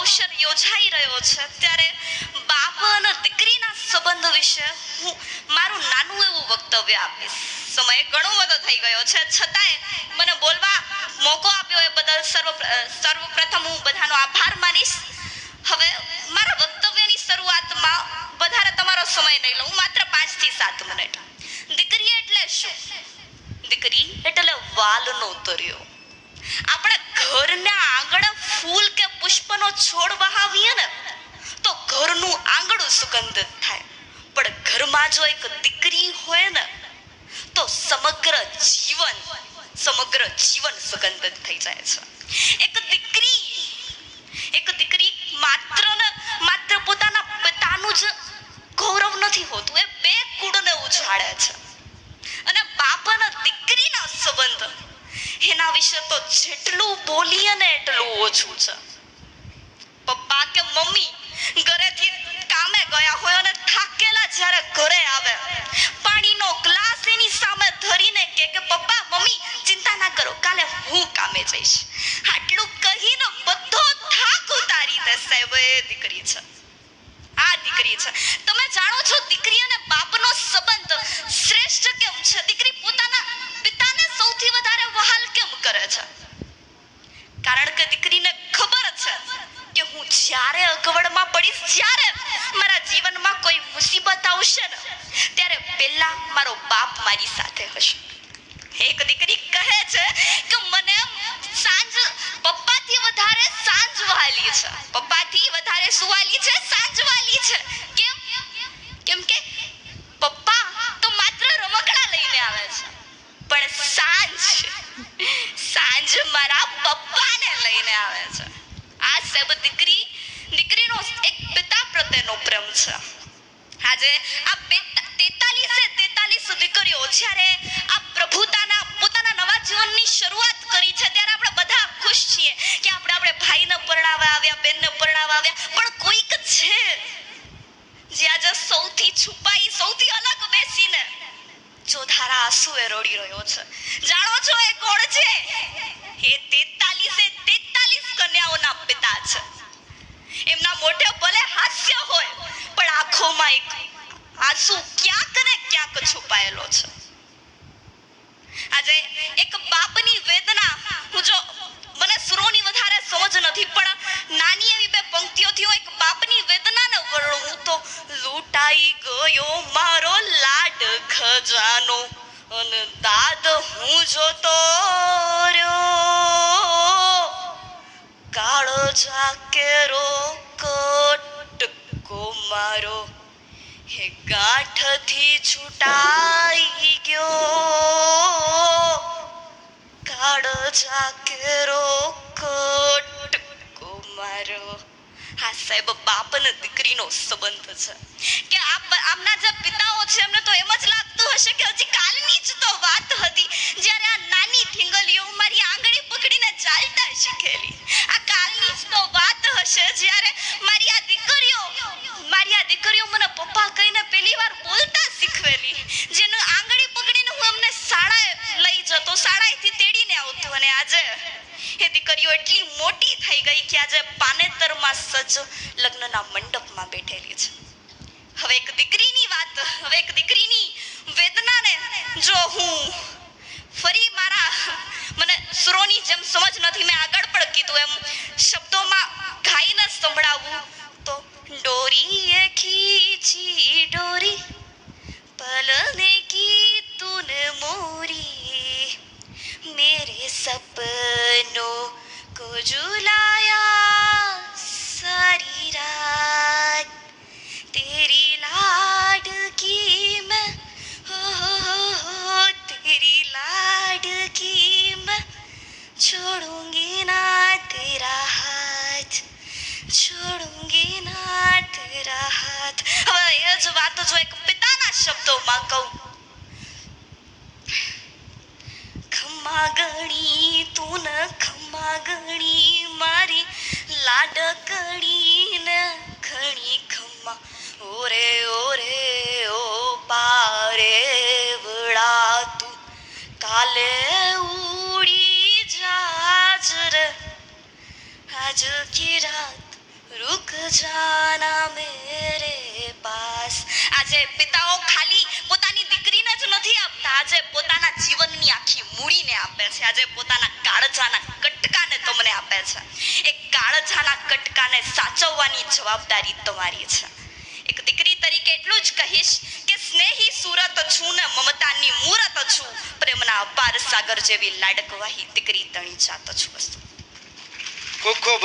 અવસર યોજાઈ રહ્યો છે ત્યારે બાપ અને દીકરીના સંબંધ વિશે હું મારું નાનું એવું વક્તવ્ય આપીશ. સમય ઘણો બધો થઈ ગયો છે, છતાંય મને બોલવા મોકો આપ્યો એ બદલ સર્વપ્રથમ હું બધાનો આભાર માનીશ. હવે મારા વક્તવ્યની શરૂઆતમાં વધારે તમારો સમય નહીં લઉં, માત્ર 5 થી 7 મિનિટ. દીકરી એટલે શું? દીકરી એટલે વાલનો તર્યો. આપણે ઘરના આંગણે ફૂલ કે પુષ્પનો છોડ વહાવીએ ને તો ઘરનું આંગણું સુગંધિત થાય, પણ ઘરમાં જો એક દીકરી હોય ને તો સમગ્ર જીવન સુગંધિત થઈ જાય છે. એક દીકરી માત્ર પોતાના પિતાનું જ ગૌરવ નથી હોતું, એ 2 કુળને ઉજાડે છે. અને બાપ અને દીકરીના સંબંધ એના વિશે તો જેટલું બોલીએ ને એટલું ઓછું છે. પપ્પા કે મમ્મી ઘરેથી કામે ગયા હોય અને થાકેલા જ્યારે ઘરે આવે, પાણીનો ગ્લાસ એની સામે ધરીને કે પપ્પા મમ્મી ચિંતા ના કરો, કાલે હું કામે જઈશ. આટલું કહીને બધો થાક ઉતારી દે સાહેબ, એ દીકરી છે. આ દીકરી છે. તમે જાણો છો દીકરી અને બાપનો સંબંધ શ્રેષ્ઠ કેમ છે? દીકરી પોતાના પિતાને સૌથી વધારે વહાલ કેમ કરે છે? કારણ કે દીકરીને ખબર છે કે હું જ્યારે અગવડમાં પડીશ, જ્યારે મારા જીવનમાં કોઈ મુસીબત આવશે ને ત્યારે પહેલા મારો બાપ મારી સાથે હશે. એક દીકરી કહે છે કે મને પપ્પાથી વધારે સાંજ વાલી છે. પપ્પાથી વધારે સુવાલી છે, સાંજ વાલી છે. કેમ કે પપ્પા તો માત્ર રમકડા લઈને આવે છે, પણ સાંજ મારા પપ્પાને લઈને આવે છે. આ સબ દીકરીનો એક પિતા પ્રત્યેનો પ્રેમ છે. આજે આ 43 દીકરીઓ જ્યારે આ પોતાના નવા જીવનની શરૂઆત કરી છે ત્યારે આપણે બધા ખુશ છીએ કે આપણે ભાઈને પરણાવવા આવ્યા, બેનને પરણાવવા આવ્યા, પણ કોઈક છે જે આજે સૌથી છુપાઈ, સૌથી અલગ બેસીને ચોધારા આંસુએ રડી રહ્યો છે. જાણો છો એ કોણ છે? એ 43 કન્યાઓના પિતા છે. એમના મોઢે ભલે હાસ્ય હોય, પણ આંખોમાં એક આંસુ ક્યાંક ને ક્યાંક છુપાયેલો છે. આજે એક બાપની વેદના, મને સુરોની વધારે સમજ નથી, પણ નાની એવી 2 પંક્તિઓથી હું એક બાપની વેદનાને વર્ણવું તો લૂંટાઈ ગયો મારો લાડ ખજાનો અને દાદ હું જોતો રહ્યો, કાળો ઝાકેરો કટકો મારો હે ગાંઠથી છૂટાઈ ગયો, કાળો ઝાકેરો કટકો મારો. હા સાહેબ, બાપ અને દીકરીનો સંબંધ છે કે આમના જે પિતાઓ છે એમને તો એમ જ લાગતું હશે કે હજી કાલની જ તો વાત હતી જ્યારે આ નાની ઢીંગલીઓ મારી આંગળી પકડીને ચાલતા શીખેલી. આ કાલની જ તો વાત હશે જ્યારે મારી આ દીકરીઓ મને પપ્પા કહીને પહેલી વાર બોલતા શીખવેલી, જેનું આંગળી પકડીને હું એમને શાળાએ લઈ જતો, શાળાએથી તેડીને આવતો. અને આજે એ દીકરીઓ એટલી મોટી થઈ ગઈ કે આજે પાનેતરમાં સજ્જ લગ્નના મંડપમાં બેઠેલી છે. હવે એક દીકરીની વેદનાને જો હું ફરી મને સુરોની જેમ સમજ નથી, મેં આગળ પણ કીધું એમ શબ્દોમાં ગાઈને સંભળાવું તો ડોરીએ ખીંચી ડોરી પલને કી તૂને મોરી, मेरे सपनों को झुलाया सारी रात, तेरी लाडकी मैं हो तेरी लाडकी मैं छोड़ूंगी ना तेरा हाथ, छोड़ूंगी ना तेरा हाथ. હવે એ જ વાત જો એક પિતાના શબ્દોમાં કહું, ખમ્માગણી તું ન ખમ્માગણી મારી લાડકડી ને ઘણી ખમ્મા, ઓરે ઓરે ઓ પારે વડા તું કાલે ઉડી જાજ રે, આજ કી રાત जाना मेरे पास. આજે પિતાઓ ખાલી પોતાની દીકરીને જ નથી આપતા, આજે પોતાના જીવનની આખી મૂડીને આપે છે, આજે પોતાના કાળજાના કટકાને તમને આપે છે. એ કાળજાના કટકાને સાચવવાની જવાબદારી તમારી છે. એક દીકરી તરીકે એટલું જ કહીશ કે સ્નેહી સુરત છું ને મમતાની મૂરત છું, પ્રેમના અપાર સાગર જેવી લાડકવાહી દીકરી તણી જાત છું. ખૂબ ખૂબ